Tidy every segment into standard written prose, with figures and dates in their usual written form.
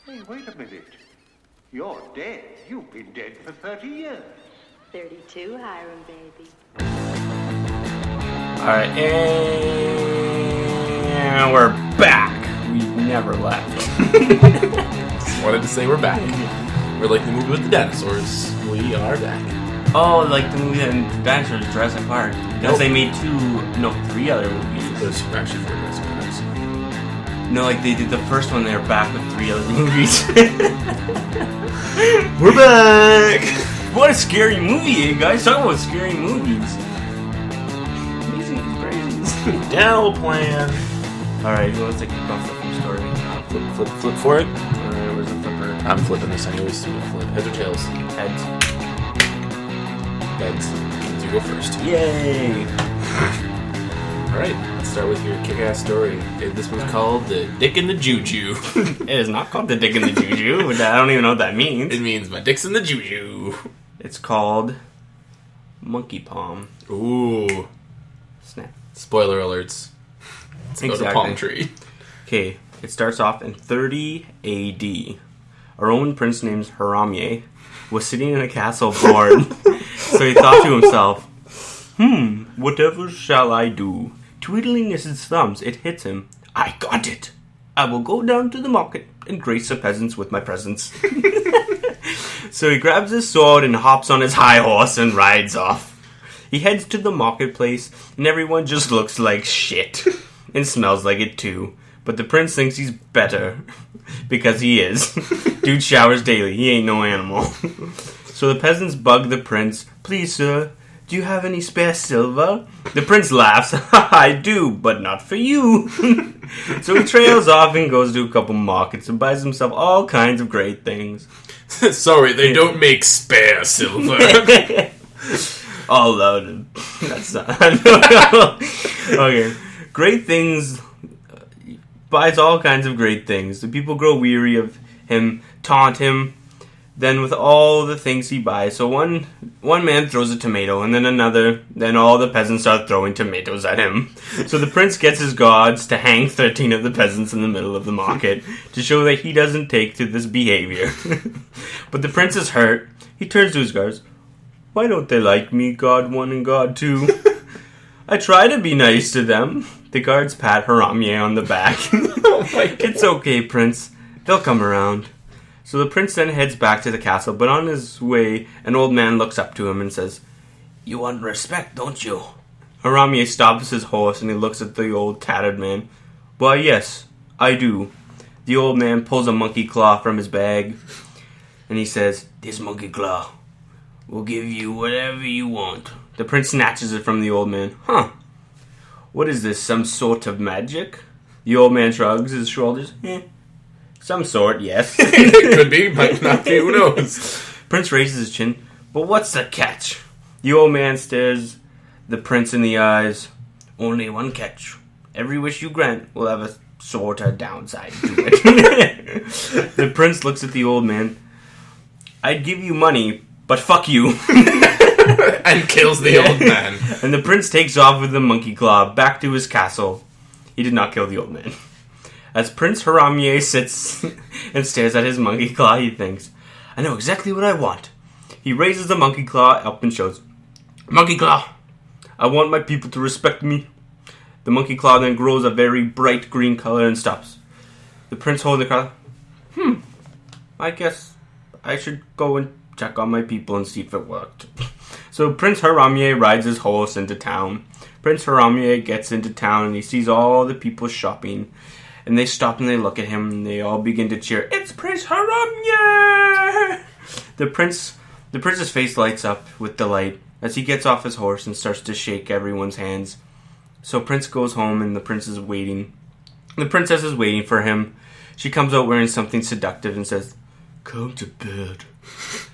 Hey, wait a minute. You're dead. You've been dead for 30 years. 32, Hiram, baby. Alright, and we're back. We never left. Just wanted to say we're back. We're like the movie with the dinosaurs. We are back. Oh, like the movie and Dinosaurs, Jurassic Park. Because they made 3 other movies. There's actually 4 dinosaurs. No, like they did the first one, they were back with 3 other movies. We're back! What a scary movie, eh, guys? Talk about scary movies. Amazing brains. Now plan. Alright, who wants to kick off the first story? Flip for it. Alright, where's the flipper? I'm flipping this. I always do a flip. Heads or tails? Heads. Heads. You go first. Yay! Alright, let's start with your kick-ass story. This one's called The Dick and the Juju. It is not called The Dick and the Juju, but I don't even know what that means. It means my dick's in the juju. It's called Monkey Palm. Ooh. Snap. Spoiler alerts. Let's go to Palm Tree. Okay, it starts off in 30 AD. A Roman prince named Haramye was sitting in a castle bored. So he thought to himself, whatever shall I do? Twiddling his thumbs, it hits him. I got it! I will go down to the market and grace the peasants with my presence. So he grabs his sword and hops on his high horse and rides off. He heads to the marketplace and everyone just looks like shit. And smells like it too. But the prince thinks he's better. Because he is. Dude showers daily. He ain't no animal. So the peasants bug the prince. Please, sir, do you have any spare silver? The prince laughs. I do, but not for you. So he trails off and goes to a couple markets and buys himself all kinds of great things. Sorry, they don't make spare silver. All loaded. That's not... Okay. Great things... buys all kinds of great things. The people grow weary of him, taunt him, then with all the things he buys. So one man throws a tomato, and then another, then all the peasants start throwing tomatoes at him. So the prince gets his guards to hang 13 of the peasants in the middle of the market to show that he doesn't take to this behavior. But the prince is hurt. He turns to his guards. Why don't they like me, God 1 and God 2? I try to be nice to them. The guards pat Haramye on the back. Oh my God. It's okay, Prince. They'll come around. So the prince then heads back to the castle, but on his way, an old man looks up to him and says, You want respect, don't you? Haramye stops his horse and he looks at the old tattered man. Why, yes, I do. The old man pulls a monkey claw from his bag and he says, This monkey claw will give you whatever you want. The prince snatches it from the old man. Huh. What is this, some sort of magic? The old man shrugs his shoulders. Some sort, yes. It could be, might not be, who knows? Prince raises his chin. But what's the catch? The old man stares the prince in the eyes. Only one catch. Every wish you grant will have a sort of downside to it. The prince looks at the old man. I'd give you money, but fuck you. And kills the old man. And the prince takes off with the monkey claw back to his castle. He did not kill the old man. As Prince Haramye sits and stares at his monkey claw, he thinks, I know exactly what I want. He raises the monkey claw up and shows, Monkey claw, I want my people to respect me. The monkey claw then grows a very bright green color and stops. The prince holds the claw. I guess I should go and check on my people and see if it worked. So Prince Haramye rides his horse into town. Prince Haramye gets into town and he sees all the people shopping. And they stop and they look at him and they all begin to cheer, It's Prince Haramye! The prince's face lights up with delight as he gets off his horse and starts to shake everyone's hands. So Prince goes home and the prince is waiting. The princess is waiting for him. She comes out wearing something seductive and says, Come to bed.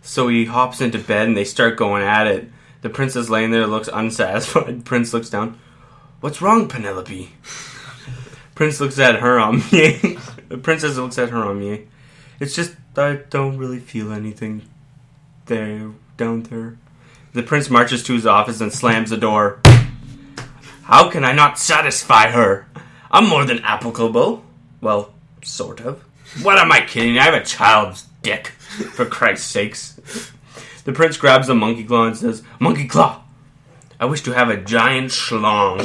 So he hops into bed and they start going at it. The princess laying there looks unsatisfied. Prince looks down. What's wrong, Penelope? Prince looks at Haramye. The princess looks at Haramye. It's just I don't really feel anything down there. The prince marches to his office and slams the door. How can I not satisfy her? I'm more than applicable. Well, sort of. What am I kidding? I have a child's dick, for Christ's sakes. The prince grabs the monkey claw and says, Monkey claw, I wish to have a giant schlong.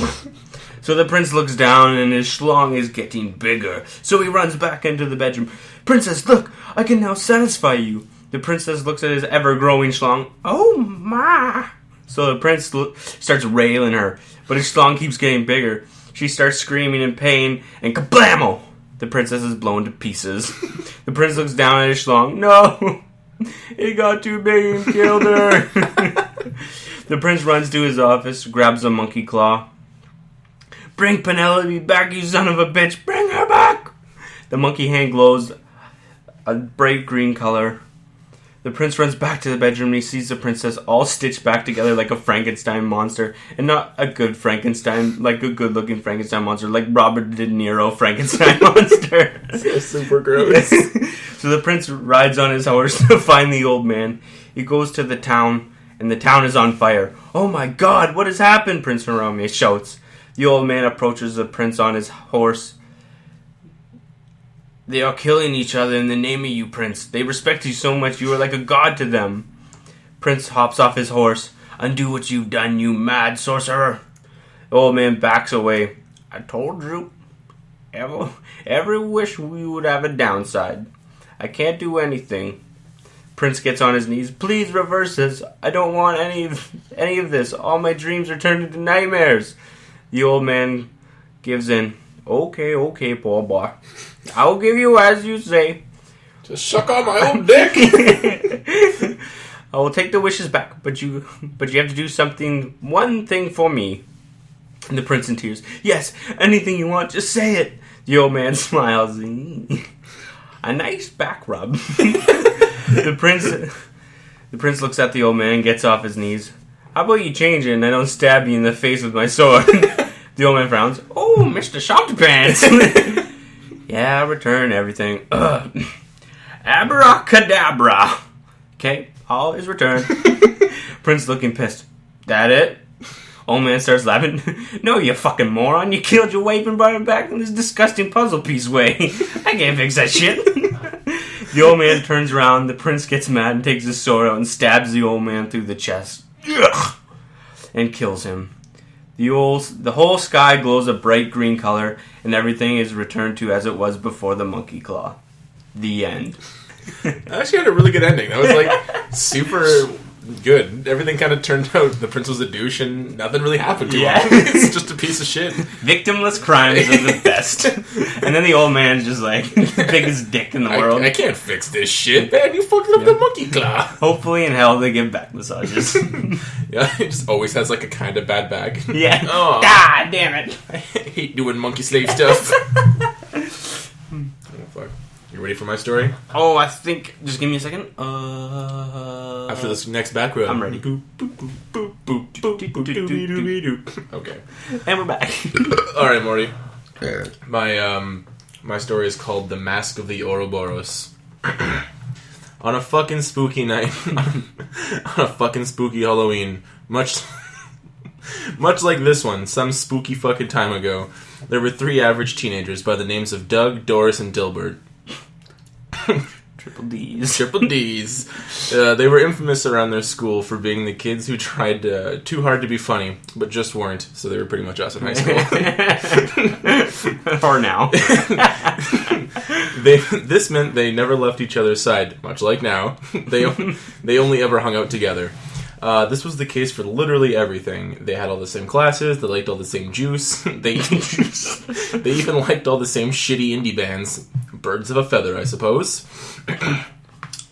So the prince looks down and his schlong is getting bigger. So he runs back into the bedroom. Princess, look, I can now satisfy you. The princess looks at his ever-growing schlong. Oh, my. So the prince starts railing her, but his schlong keeps getting bigger. She starts screaming in pain, and kablammo! The princess is blown to pieces. The prince looks down at his schlong. No! It got too big and killed her. The prince runs to his office, grabs a monkey claw. Bring Penelope back, you son of a bitch! Bring her back! The monkey hand glows a bright green color. The prince runs back to the bedroom and he sees the princess all stitched back together like a Frankenstein monster. And not a good Frankenstein, like a good-looking Frankenstein monster, like Robert De Niro Frankenstein monster. That's super gross. So the prince rides on his horse to find the old man. He goes to the town, and the town is on fire. Oh my god, what has happened? Prince Harambe shouts. The old man approaches the prince on his horse. They are killing each other in the name of you, prince. They respect you so much, you are like a god to them. Prince hops off his horse. Undo what you've done, you mad sorcerer. The old man backs away. I told you. Every wish we would have a downside. I can't do anything. Prince gets on his knees. Please reverse this. I don't want any of this. All my dreams are turned into nightmares. The old man gives in. Okay, poor boy. I'll give you as you say. Just suck on my own dick. I will take the wishes back, but you have to do one thing for me. And the prince in tears. Yes, anything you want, just say it. The old man smiles. A nice back rub. The prince looks at the old man and gets off his knees. How about you change it and I don't stab you in the face with my sword? The old man frowns. Oh, Mr. Soft Pants. Yeah, return everything. Abracadabra. Okay, all is returned. Prince looking pissed. That it? Old man starts laughing. No, you fucking moron. You killed your wife and brought her back in this disgusting puzzle piece way. I can't fix that shit. The old man turns around. The prince gets mad and takes his sword out and stabs the old man through the chest. And kills him. The whole sky glows a bright green color, and everything is returned to as it was before the monkey claw. The end. I actually had a really good ending. That was like super good. Everything kind of turned out. The prince was a douche, and nothing really happened to him. It's just a piece of shit. Victimless crimes are the best. And then the old man's just like the biggest dick in the world. I can't fix this shit, man. You fucked up the monkey claw. Hopefully in hell they give back massages. Yeah, he just always has like a kind of bad bag. Yeah. Oh. Ah, damn it. I hate doing monkey slave stuff. Oh, fuck. You ready for my story? Oh, I think... Just give me a second. After this next back rub. I'm ready. Okay. And we're back. Alright, Morty. My story is called The Mask of the Ouroboros. On a fucking spooky night, on a fucking spooky Halloween, much like this one, some spooky fucking time ago, there were 3 average teenagers by the names of Doug, Doris, and Dilbert. Triple D's. Triple D's. They were infamous around their school for being the kids who tried too hard to be funny, but just weren't, so they were pretty much us in high school. Or now. This meant they never left each other's side, much like now. They only ever hung out together. This was the case for literally everything. They had all the same classes, they liked all the same juice, they even liked all the same shitty indie bands. Birds of a feather, I suppose.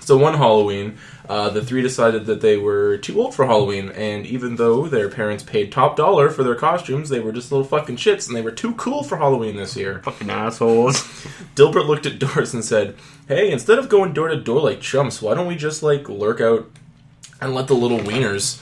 So one Halloween, the 3 decided that they were too old for Halloween, and even though their parents paid top dollar for their costumes, they were just little fucking shits, and they were too cool for Halloween this year. Fucking assholes. Dilbert looked at Doris and said, hey, instead of going door to door like chumps, why don't we just, like, lurk out and let the little wieners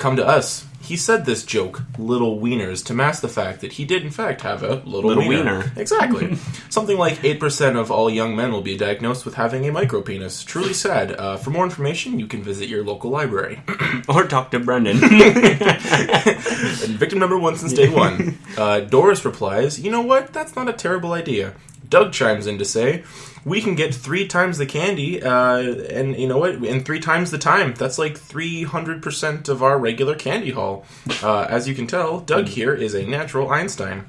come to us? He said this joke, little wieners, to mask the fact that he did, in fact, have a little wiener. Exactly. Something like 8% of all young men will be diagnosed with having a micropenis. Truly sad. For more information, you can visit your local library. Or talk to Brendan. And victim number 1 since day 1. Doris replies, you know what? That's not a terrible idea. Doug chimes in to say, we can get 3 times the candy, and you know what? And 3 times the time. That's like 300% of our regular candy haul. As you can tell, Doug here is a natural Einstein.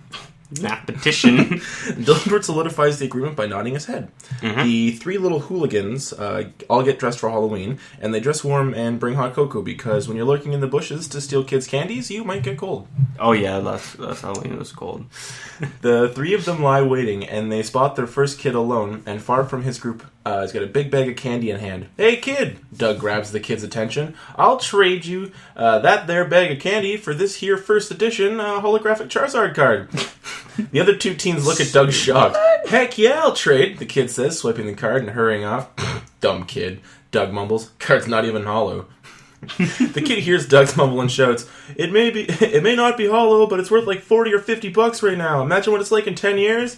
Mathematician. Dilbert solidifies the agreement by nodding his head. The 3 little hooligans all get dressed for Halloween, and they dress warm and bring hot cocoa because when you're lurking in the bushes to steal kids' candies, you might get cold. Oh yeah, last Halloween it was cold. The 3 of them lie waiting, and they spot their first kid alone, and far from his group, he's got a big bag of candy in hand. Hey kid! Doug grabs the kid's attention. I'll trade you that there bag of candy for this here first edition holographic Charizard card. The other 2 teens look at Doug shocked. Heck yeah, I'll trade, the kid says, swiping the card and hurrying off. Dumb kid, Doug mumbles. Card's not even hollow. The kid hears Doug's mumble and shouts, It may not be hollow, but it's worth like $40 or $50 right now. Imagine what it's like in 10 years.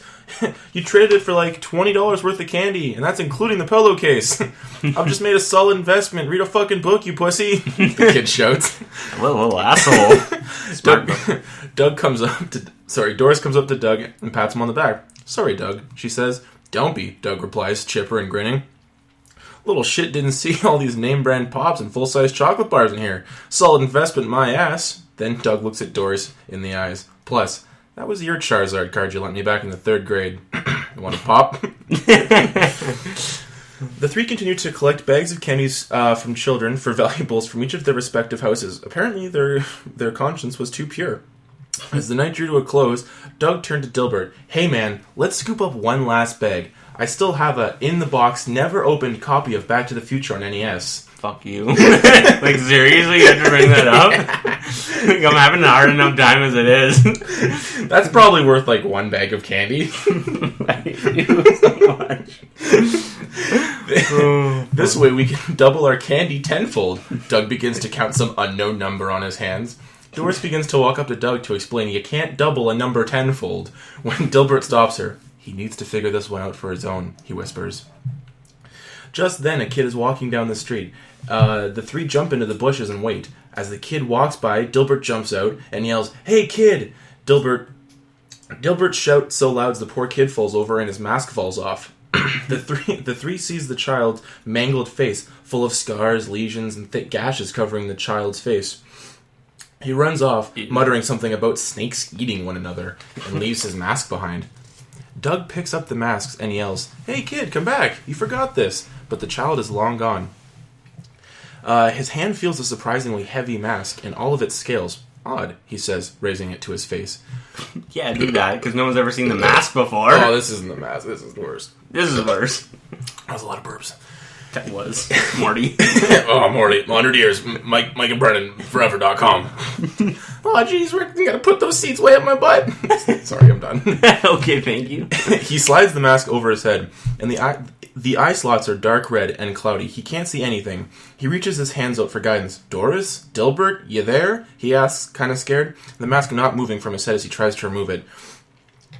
You traded it for like $20 worth of candy, and that's including the pillowcase. I've just made a solid investment. Read a fucking book, you pussy. The kid shouts. Little asshole. Doris comes up to Doug and pats him on the back. Sorry, Doug, she says. Don't be, Doug replies, chipper and grinning. Little shit didn't see all these name brand pops and full-size chocolate bars in here. Solid investment, my ass. Then Doug looks at Doris in the eyes. Plus, that was your Charizard card you lent me back in the 3rd grade. You want a pop? The 3 continue to collect bags of candies from children for valuables from each of their respective houses. Apparently, their conscience was too pure. As the night drew to a close, Doug turned to Dilbert. Hey man, let's scoop up one last bag. I still have a in-the-box, never-opened copy of Back to the Future on NES. Fuck you. Like, seriously, you had to bring that up? Like, I'm having a hard enough time as it is. That's probably worth, like, 1 bag of candy. I hate you so much. This way we can double our candy tenfold. Doug begins to count some unknown number on his hands. Doris begins to walk up to Doug to explain you can't double a number tenfold. When Dilbert stops her, he needs to figure this one out for his own, he whispers. Just then, a kid is walking down the street. The 3 jump into the bushes and wait. As the kid walks by, Dilbert jumps out and yells, Hey kid! Dilbert shouts so loud the poor kid falls over and his mask falls off. The three sees the child's mangled face, full of scars, lesions, and thick gashes covering the child's face. He runs off, muttering something about snakes eating one another, and leaves his mask behind. Doug picks up the masks and yells, Hey kid, come back! You forgot this! But the child is long gone. His hand feels a surprisingly heavy mask, and all of its scales. Odd, he says, raising it to his face. Yeah, do that, because no one's ever seen the mask before. Oh, this isn't the mask. This is worse. This is worse. That was a lot of burps. That was. Morty. Oh, Morty. 100 years. Mike and Brennan, forever.com. Oh, jeez, Rick, you gotta put those seats way up my butt. Sorry, I'm done. Okay, thank you. He slides the mask over his head, and the eye slots are dark red and cloudy. He can't see anything. He reaches his hands out for guidance. Doris? Dilbert? You there? He asks, kind of scared. The mask not moving from his head as he tries to remove it.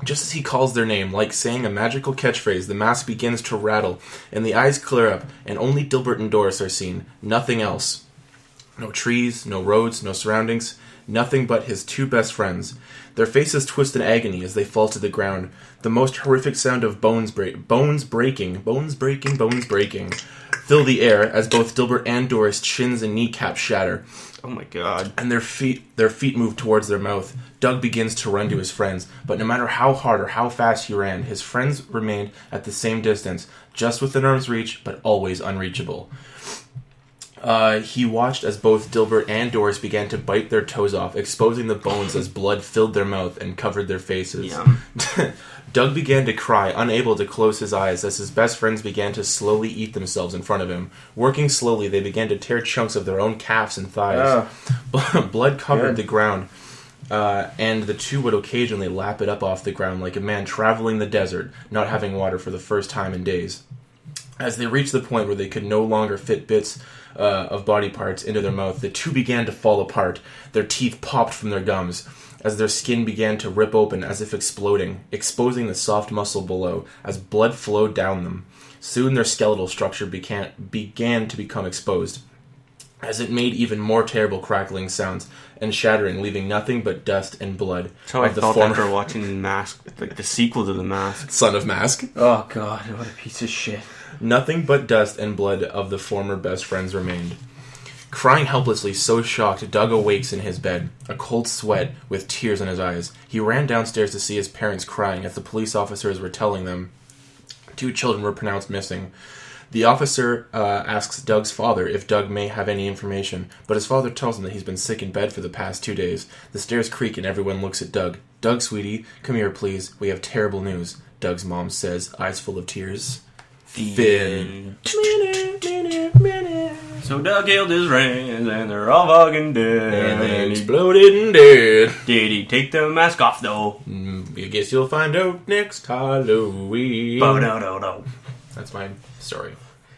Just as he calls their name, like saying a magical catchphrase, the mask begins to rattle, and the eyes clear up, and only Dilbert and Doris are seen. Nothing else. No trees, no roads, no surroundings. Nothing but his 2 best friends. Their faces twist in agony as they fall to the ground. The most horrific sound of bones breaking, fill the air as both Dilbert and Doris' chins and kneecaps shatter. Oh my god. And their feet move towards their mouth. Doug begins to run to his friends, but no matter how hard or how fast he ran, his friends remained at the same distance, just within arm's reach, but always unreachable. He watched as both Dilbert and Doris began to bite their toes off, exposing the bones as blood filled their mouth and covered their faces. Doug began to cry, unable to close his eyes, as his best friends began to slowly eat themselves in front of him. Working slowly, they began to tear chunks of their own calves and thighs. Blood covered the ground, and the 2 would occasionally lap it up off the ground like a man traveling the desert, not having water for the first time in days. As they reached the point where they could no longer fit bits of body parts into their mouth, the 2 began to fall apart. Their teeth popped from their gums, as their skin began to rip open as if exploding, exposing the soft muscle below, as blood flowed down them. Soon their skeletal structure began to become exposed. as it made even more terrible crackling sounds and shattering, leaving nothing but dust and blood. That's how I of the felt former after watching Mask, like the sequel to The Mask. Son of Mask. Oh god, what a piece of shit. Nothing but dust and blood of the former best friends remained. Crying helplessly, so shocked, Doug awakes in his bed, a cold sweat with tears in his eyes. He ran downstairs to see his parents crying as the police officers were telling them 2 children were pronounced missing. The officer asks Doug's father if Doug may have any information, but his father tells him that he's been sick in bed for the past 2 days. The stairs creak and everyone looks at Doug. Doug, sweetie, come here, please. We have terrible news, Doug's mom says, eyes full of tears. Finn. So Doug killed his friends and they're all fucking dead. And they exploded and dead. Did he take the mask off though? I guess you'll find out next Halloween. Bo-do-do-do. That's my story.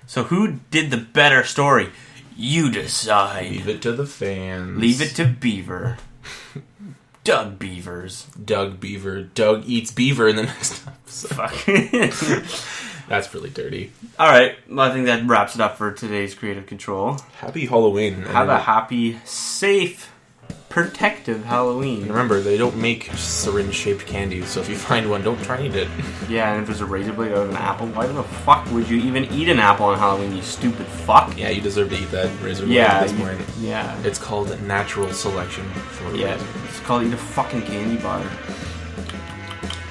So who did the better story? You decide. Leave it to the fans. Leave it to Beaver. Doug Beavers. Doug Beaver. Doug eats beaver in the next episode. Fuck. That's really dirty. Alright, well, I think that wraps it up for today's Creative Control. Happy Halloween. Have a happy, safe, protective Halloween. Remember, they don't make syringe-shaped candy, so if you find one, don't try and eat it. Yeah, and if there's a razor blade out of an apple, why the fuck would you even eat an apple on Halloween, you stupid fuck? Yeah, you deserve to eat that razor blade at this point. Yeah. It's called natural selection for a reason. It's called eat a fucking candy bar.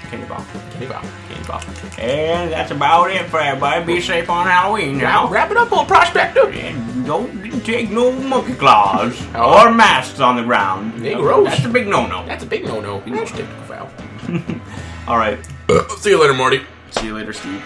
Candy bar. Candy bar. Candy bar. And that's about it for everybody. Be safe on Halloween now. Wrap it up, old prospector. And don't take no monkey claws or masks on the ground. Hey, gross. That's a big no-no. That's a big no-no. Technical foul. All right. See you later, Morty. See you later, Steve.